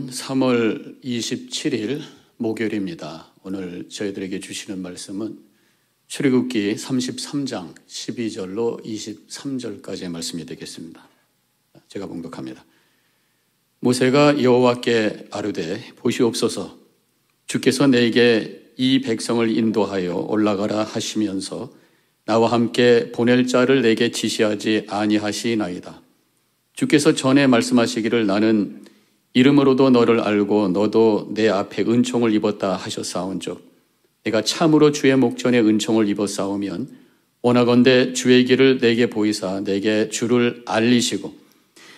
오늘은 3월 27일 목요일입니다. 오늘 저희들에게 주시는 말씀은 출애굽기 33장 12절로 23절까지의 말씀이 되겠습니다. 제가 봉독합니다. 모세가 여호와께 아뢰되 보시옵소서, 주께서 내게 이 백성을 인도하여 올라가라 하시면서 나와 함께 보낼 자를 내게 지시하지 아니하시나이다. 주께서 전에 말씀하시기를 나는 이름으로도 너를 알고 너도 내 앞에 은총을 입었다 하셨사온즉 내가 참으로 주의 목전에 은총을 입었사오면 원하건대 주의 길을 내게 보이사 내게 주를 알리시고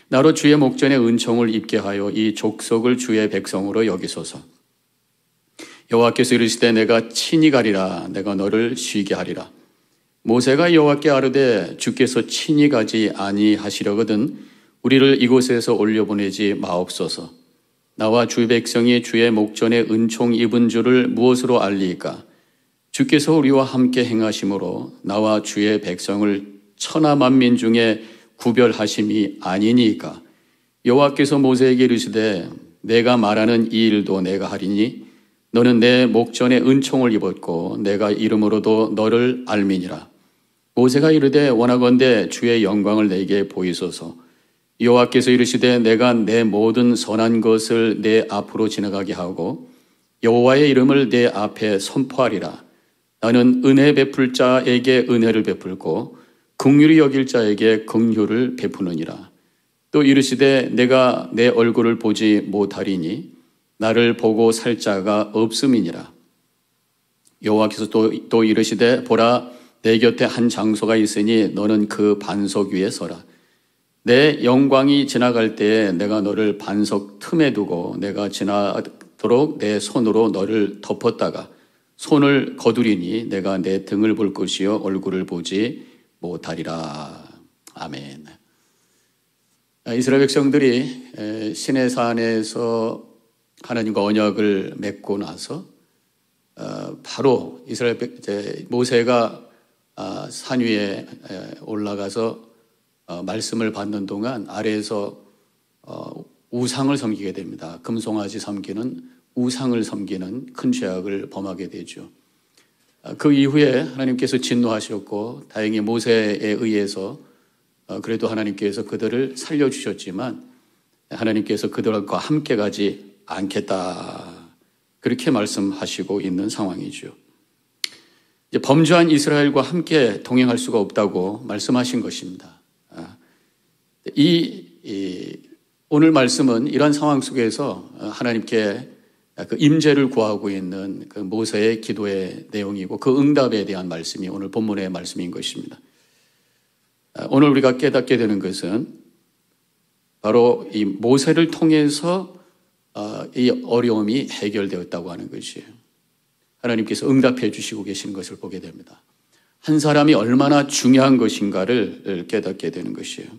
나로 주의 목전에 은총을 입게 하여 이 족속을 주의 백성으로 여기소서. 여호와께서 이르시되 내가 친히 가리라. 내가 너를 쉬게 하리라. 모세가 여호와께 아뢰되 주께서 친히 가지 아니하시려거든 우리를 이곳에서 올려보내지 마옵소서. 나와 주 백성이 주의 목전에 은총 입은 줄을 무엇으로 알리이까? 주께서 우리와 함께 행하심으로 나와 주의 백성을 천하 만민 중에 구별하심이 아니니까. 여호와께서 모세에게 이르시되 내가 말하는 이 일도 내가 하리니 너는 내 목전에 은총을 입었고 내가 이름으로도 너를 알미니라. 모세가 이르되 원하건대 주의 영광을 내게 보이소서. 여호와께서 이르시되 내가 내 모든 선한 것을 내 앞으로 지나가게 하고 여호와의 이름을 내 앞에 선포하리라. 나는 은혜 베풀 자에게 은혜를 베풀고 긍휼히 여길 자에게 긍휼을 베푸느니라. 또 이르시되 내가 내 얼굴을 보지 못하리니 나를 보고 살 자가 없음이니라. 여호와께서 또 이르시되 보라, 내 곁에 한 장소가 있으니 너는 그 반석 위에 서라. 내 영광이 지나갈 때에 내가 너를 반석 틈에 두고 내가 지나도록 내 손으로 너를 덮었다가 손을 거두리니 내가 내 등을 볼 것이요 얼굴을 보지 못하리라. 아멘. 이스라엘 백성들이 시내산에서 하나님과 언약을 맺고 나서 바로 모세가 산 위에 올라가서 말씀을 받는 동안 아래에서 우상을 섬기게 됩니다. 금송아지 섬기는 우상을 섬기는 큰 죄악을 범하게 되죠. 그 이후에 하나님께서 진노하셨고 다행히 모세에 의해서 그래도 하나님께서 그들을 살려주셨지만 하나님께서 그들과 함께 가지 않겠다 그렇게 말씀하시고 있는 상황이죠. 이제 범죄한 이스라엘과 함께 동행할 수가 없다고 말씀하신 것입니다. 오늘 말씀은 이런 상황 속에서 하나님께 그 임재를 구하고 있는 그 모세의 기도의 내용이고 그 응답에 대한 말씀이 오늘 본문의 말씀인 것입니다. 오늘 우리가 깨닫게 되는 것은 바로 이 모세를 통해서 이 어려움이 해결되었다고 하는 것이에요. 하나님께서 응답해 주시고 계신 것을 보게 됩니다. 한 사람이 얼마나 중요한 것인가를 깨닫게 되는 것이에요.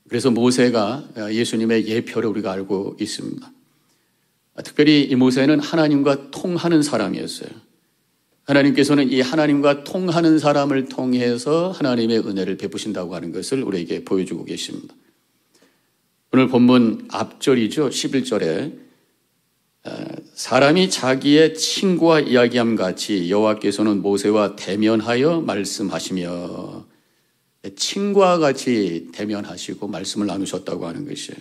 그래서 모세가 예수님의 예표를 우리가 알고 있습니다. 특별히 이 모세는 하나님과 통하는 사람이었어요. 하나님께서는 이 하나님과 통하는 사람을 통해서 하나님의 은혜를 베푸신다고 하는 것을 우리에게 보여주고 계십니다. 오늘 본문 앞절이죠. 11절에 사람이 자기의 친구와 이야기함 같이 여호와께서는 모세와 대면하여 말씀하시며 친구와 같이 대면하시고 말씀을 나누셨다고 하는 것이에요.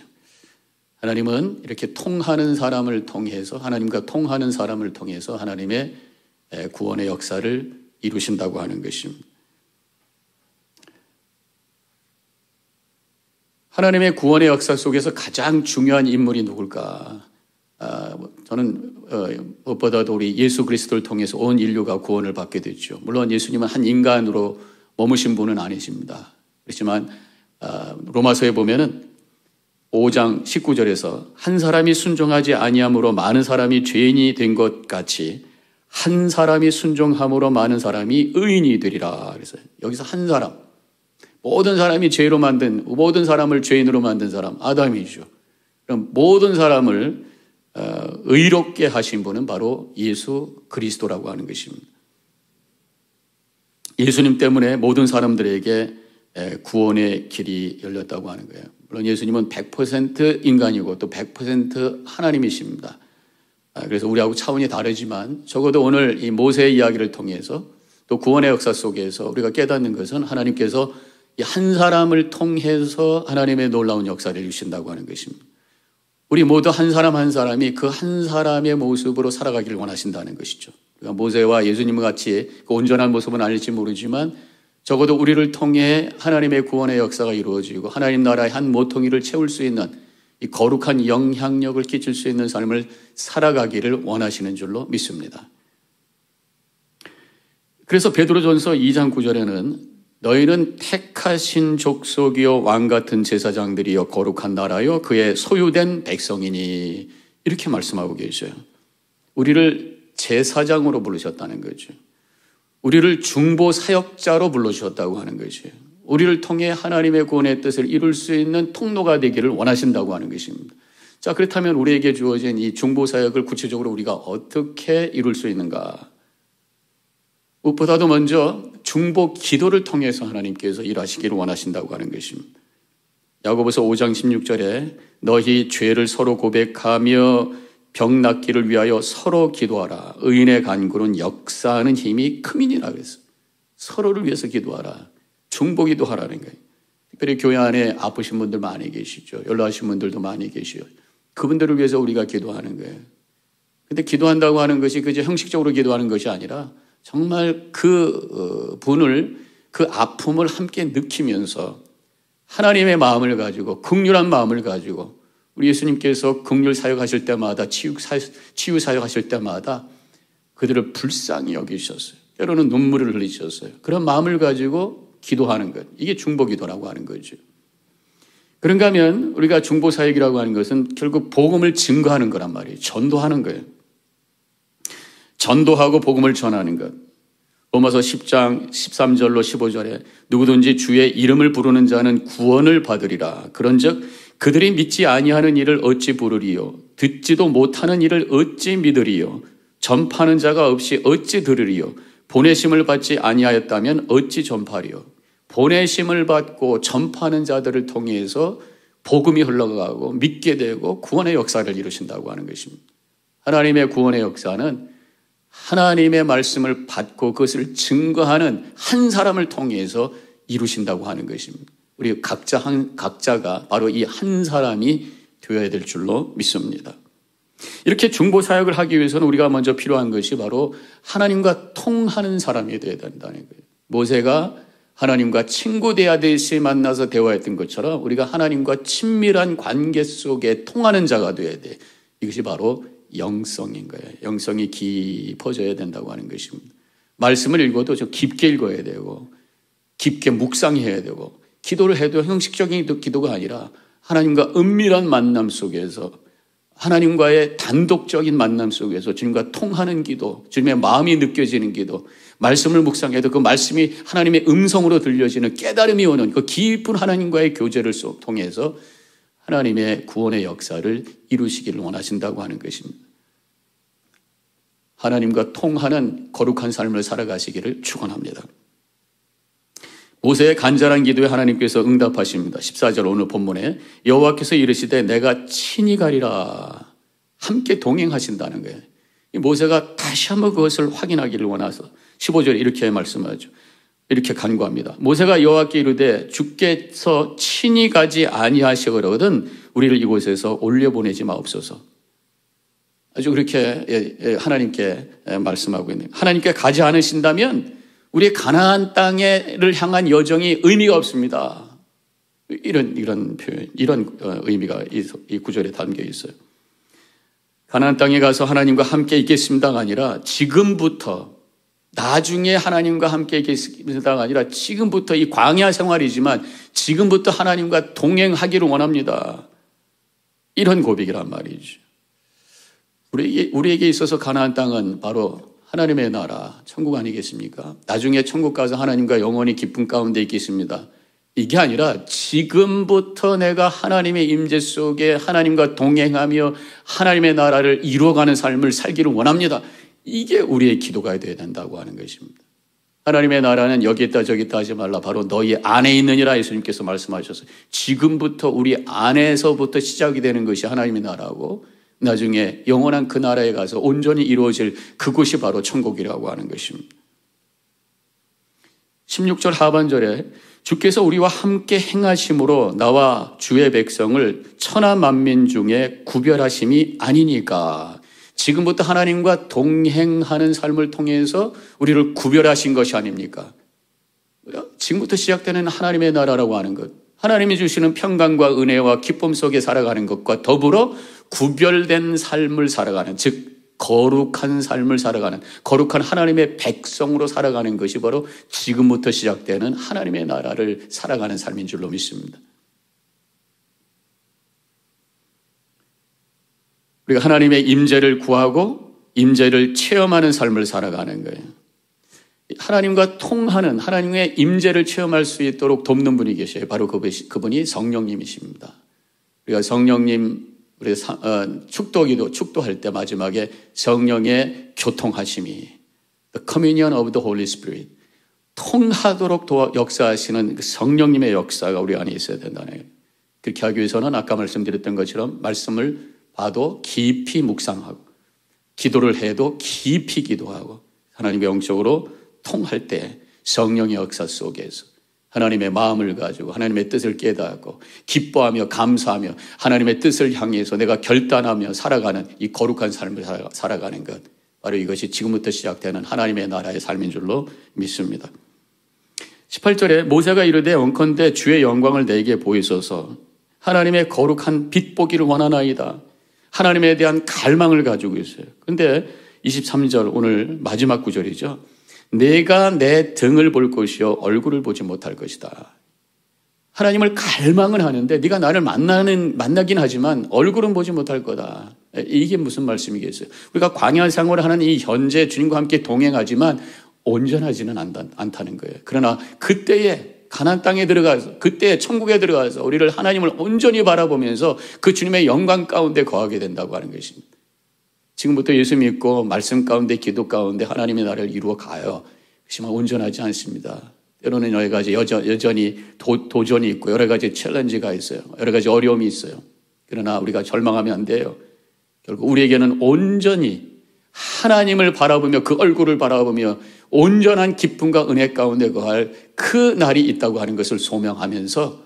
하나님은 이렇게 통하는 사람을 통해서 하나님과 통하는 사람을 통해서 하나님의 구원의 역사를 이루신다고 하는 것입니다. 하나님의 구원의 역사 속에서 가장 중요한 인물이 누굴까? 저는 무엇보다도 우리 예수 그리스도를 통해서 온 인류가 구원을 받게 됐죠. 물론 예수님은 한 인간으로 머무신 분은 아니십니다. 그렇지만 로마서에 보면은 5장 19절에서 한 사람이 순종하지 아니함으로 많은 사람이 죄인이 된 것 같이 한 사람이 순종함으로 많은 사람이 의인이 되리라. 그래서 여기서 한 사람, 모든 사람이 죄로 만든, 모든 사람을 죄인으로 만든 사람 아담이죠. 그럼 모든 사람을 의롭게 하신 분은 바로 예수 그리스도라고 하는 것입니다. 예수님 때문에 모든 사람들에게 구원의 길이 열렸다고 하는 거예요. 물론 예수님은 100% 인간이고 또 100% 하나님이십니다. 그래서 우리하고 차원이 다르지만 적어도 오늘 이 모세의 이야기를 통해서 또 구원의 역사 속에서 우리가 깨닫는 것은 하나님께서 이 한 사람을 통해서 하나님의 놀라운 역사를 이루신다고 하는 것입니다. 우리 모두 한 사람 한 사람이 그 한 사람의 모습으로 살아가기를 원하신다는 것이죠. 그러니까 모세와 예수님과 같이 그 온전한 모습은 아닐지 모르지만 적어도 우리를 통해 하나님의 구원의 역사가 이루어지고 하나님 나라의 한 모퉁이를 채울 수 있는 이 거룩한 영향력을 끼칠 수 있는 삶을 살아가기를 원하시는 줄로 믿습니다. 그래서 베드로전서 2장 9절에는 너희는 택하신 족속이요 왕 같은 제사장들이요 거룩한 나라요 그의 소유된 백성이니 이렇게 말씀하고 계셔요. 우리를 제사장으로 부르셨다는 거죠. 우리를 중보 사역자로 불러주셨다고 하는 것이에요. 우리를 통해 하나님의 구원의 뜻을 이룰 수 있는 통로가 되기를 원하신다고 하는 것입니다. 자, 그렇다면 우리에게 주어진 이 중보 사역을 구체적으로 우리가 어떻게 이룰 수 있는가? 무엇보다도 먼저 중보 기도를 통해서 하나님께서 일하시기를 원하신다고 하는 것입니다. 야고보서 5장 16절에 너희 죄를 서로 고백하며 병 낫기를 위하여 서로 기도하라. 의인의 간구는 역사하는 힘이 크민이라 그랬어요. 서로를 위해서 기도하라. 중보 기도하라는 거예요. 특별히 교회 안에 아프신 분들 많이 계시죠. 연로하신 분들도 많이 계시죠. 그분들을 위해서 우리가 기도하는 거예요. 근데 기도한다고 하는 것이 그저 형식적으로 기도하는 것이 아니라 정말 그 분을, 그 아픔을 함께 느끼면서 하나님의 마음을 가지고 긍휼한 마음을 가지고 우리 예수님께서 긍휼 사역하실 때마다 치유 사역하실 때마다 그들을 불쌍히 여기셨어요. 때로는 눈물을 흘리셨어요. 그런 마음을 가지고 기도하는 것. 이게 중보기도라고 하는 거죠. 그런가 하면 우리가 중보사역이라고 하는 것은 결국 복음을 증거하는 거란 말이에요. 전도하는 거예요. 전도하고 복음을 전하는 것. 로마서 10장 13절로 15절에 누구든지 주의 이름을 부르는 자는 구원을 받으리라. 그런즉 그들이 믿지 아니하는 일을 어찌 부르리요. 듣지도 못하는 일을 어찌 믿으리요. 전파하는 자가 없이 어찌 들으리요. 보내심을 받지 아니하였다면 어찌 전파리요. 보내심을 받고 전파하는 자들을 통해서 복음이 흘러가고 믿게 되고 구원의 역사를 이루신다고 하는 것입니다. 하나님의 구원의 역사는 하나님의 말씀을 받고 그것을 증거하는 한 사람을 통해서 이루신다고 하는 것입니다. 우리 각자가 바로 이 한 사람이 되어야 될 줄로 믿습니다. 이렇게 중보사역을 하기 위해서는 우리가 먼저 필요한 것이 바로 하나님과 통하는 사람이 되어야 된다는 거예요. 모세가 하나님과 친구 대하듯이 만나서 대화했던 것처럼 우리가 하나님과 친밀한 관계 속에 통하는 자가 되어야 돼. 이것이 바로 영성인 거예요. 영성이 깊어져야 된다고 하는 것입니다. 말씀을 읽어도 좀 깊게 읽어야 되고 깊게 묵상해야 되고 기도를 해도 형식적인 기도가 아니라 하나님과 은밀한 만남 속에서 하나님과의 단독적인 만남 속에서 주님과 통하는 기도, 주님의 마음이 느껴지는 기도, 말씀을 묵상해도 그 말씀이 하나님의 음성으로 들려지는 깨달음이 오는 그 깊은 하나님과의 교제를 통해서 하나님의 구원의 역사를 이루시기를 원하신다고 하는 것입니다. 하나님과 통하는 거룩한 삶을 살아가시기를 축원합니다. 모세의 간절한 기도에 하나님께서 응답하십니다. 14절 오늘 본문에 여호와께서 이르시되 내가 친히 가리라. 함께 동행하신다는 거예요. 이 모세가 다시 한번 그것을 확인하기를 원해서 15절에 이렇게 말씀하죠. 이렇게 간구합니다. 모세가 여호와께 이르되 주께서 친히 가지 아니하시거든 우리를 이곳에서 올려보내지 마옵소서. 아주 그렇게 하나님께 말씀하고 있는 거예요. 하나님께 가지 않으신다면 우리의 가나안 땅을 향한 여정이 의미가 없습니다. 이런 표현, 이런 의미가 이 구절에 담겨 있어요. 가나안 땅에 가서 하나님과 함께 있겠습니다가 아니라 지금부터 나중에 하나님과 함께 있겠습니다가 아니라 지금부터 이 광야 생활이지만 지금부터 하나님과 동행하기를 원합니다. 이런 고백이란 말이죠. 우리에게 있어서 가나안 땅은 바로 하나님의 나라, 천국 아니겠습니까? 나중에 천국 가서 하나님과 영원히 기쁨 가운데 있겠습니다. 이게 아니라 지금부터 내가 하나님의 임재 속에 하나님과 동행하며 하나님의 나라를 이루어가는 삶을 살기를 원합니다. 이게 우리의 기도가 되어야 된다고 하는 것입니다. 하나님의 나라는 여기 있다 저기 있다 하지 말라. 바로 너희 안에 있느니라 예수님께서 말씀하셔서 지금부터 우리 안에서부터 시작이 되는 것이 하나님의 나라고 나중에 영원한 그 나라에 가서 온전히 이루어질 그곳이 바로 천국이라고 하는 것입니다. 16절 하반절에 주께서 우리와 함께 행하심으로 나와 주의 백성을 천하 만민 중에 구별하심이 아니니까. 지금부터 하나님과 동행하는 삶을 통해서 우리를 구별하신 것이 아닙니까? 지금부터 시작되는 하나님의 나라라고 하는 것, 하나님이 주시는 평강과 은혜와 기쁨 속에 살아가는 것과 더불어 구별된 삶을 살아가는, 즉 거룩한 삶을 살아가는, 거룩한 하나님의 백성으로 살아가는 것이 바로 지금부터 시작되는 하나님의 나라를 살아가는 삶인 줄로 믿습니다. 우리가 하나님의 임재를 구하고 임재를 체험하는 삶을 살아가는 거예요. 하나님과 통하는, 하나님의 임재를 체험할 수 있도록 돕는 분이 계셔요. 바로 그분이 성령님이십니다. 우리가 성령님, 우리 축도기도 축도할 때 마지막에 성령의 교통하심이 The communion of the Holy Spirit, 통하도록 역사하시는 성령님의 역사가 우리 안에 있어야 된다는 거예요. 그렇게 하기 위해서는 아까 말씀드렸던 것처럼 말씀을 봐도 깊이 묵상하고 기도를 해도 깊이 기도하고 하나님의 영적으로 통할 때 성령의 역사 속에서 하나님의 마음을 가지고 하나님의 뜻을 깨닫고 기뻐하며 감사하며 하나님의 뜻을 향해서 내가 결단하며 살아가는 이 거룩한 삶을 살아가는 것, 바로 이것이 지금부터 시작되는 하나님의 나라의 삶인 줄로 믿습니다. 18절에 모세가 이르되 원컨대 주의 영광을 내게 보이소서. 하나님의 거룩한 빛 보기를 원하나이다. 하나님에 대한 갈망을 가지고 있어요. 그런데 23절 오늘 마지막 구절이죠. 내가 내 등을 볼 것이요 얼굴을 보지 못할 것이다. 하나님을 갈망을 하는데 네가 나를 만나긴 하지만 얼굴은 보지 못할 거다. 이게 무슨 말씀이겠어요? 우리가 광야 생활을 하는 이 현재 주님과 함께 동행하지만 온전하지는 않다는 거예요. 그러나 그때에 가나안 땅에 들어가서, 그때 천국에 들어가서 우리를 하나님을 온전히 바라보면서 그 주님의 영광 가운데 거하게 된다고 하는 것입니다. 지금부터 예수 믿고 말씀 가운데 기도 가운데 하나님의 나라를 이루어 가요. 그렇지만 온전하지 않습니다. 때로는 여러 가지 여전히 도전이 있고 여러 가지 챌린지가 있어요. 여러 가지 어려움이 있어요. 그러나 우리가 절망하면 안 돼요. 결국 우리에게는 온전히 하나님을 바라보며 그 얼굴을 바라보며 온전한 기쁨과 은혜 가운데 거할 그 날이 있다고 하는 것을 소명하면서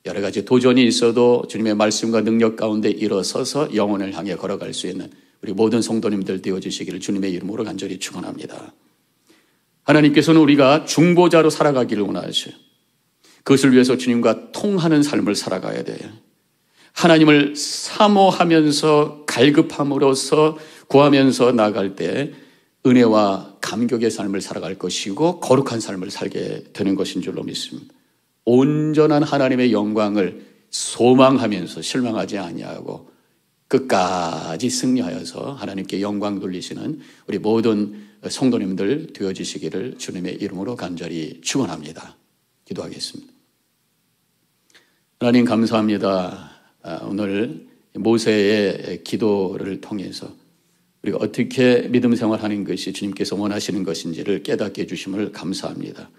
여러 가지 도전이 있어도 주님의 말씀과 능력 가운데 일어서서 영혼을 향해 걸어갈 수 있는 우리 모든 성도님들 되어주시기를 주님의 이름으로 간절히 축원합니다. 하나님께서는 우리가 중보자로 살아가기를 원하셔요. 그것을 위해서 주님과 통하는 삶을 살아가야 돼요. 하나님을 사모하면서 갈급함으로써 구하면서 나아갈 때 은혜와 감격의 삶을 살아갈 것이고 거룩한 삶을 살게 되는 것인 줄로 믿습니다. 온전한 하나님의 영광을 소망하면서 실망하지 아니하고 끝까지 승리하여서 하나님께 영광 돌리시는 우리 모든 성도님들 되어주시기를 주님의 이름으로 간절히 축원합니다. 기도하겠습니다. 하나님 감사합니다. 오늘 모세의 기도를 통해서 우리가 어떻게 믿음 생활하는 것이 주님께서 원하시는 것인지를 깨닫게 해주심을 감사합니다.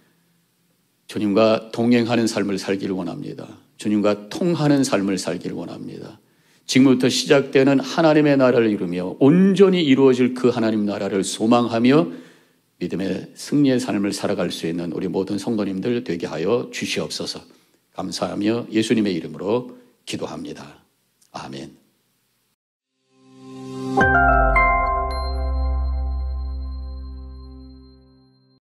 주님과 동행하는 삶을 살기를 원합니다. 주님과 통하는 삶을 살기를 원합니다. 지금부터 시작되는 하나님의 나라를 이루며 온전히 이루어질 그 하나님 나라를 소망하며 믿음의 승리의 삶을 살아갈 수 있는 우리 모든 성도님들 되게 하여 주시옵소서. 감사하며 예수님의 이름으로 기도합니다. 아멘.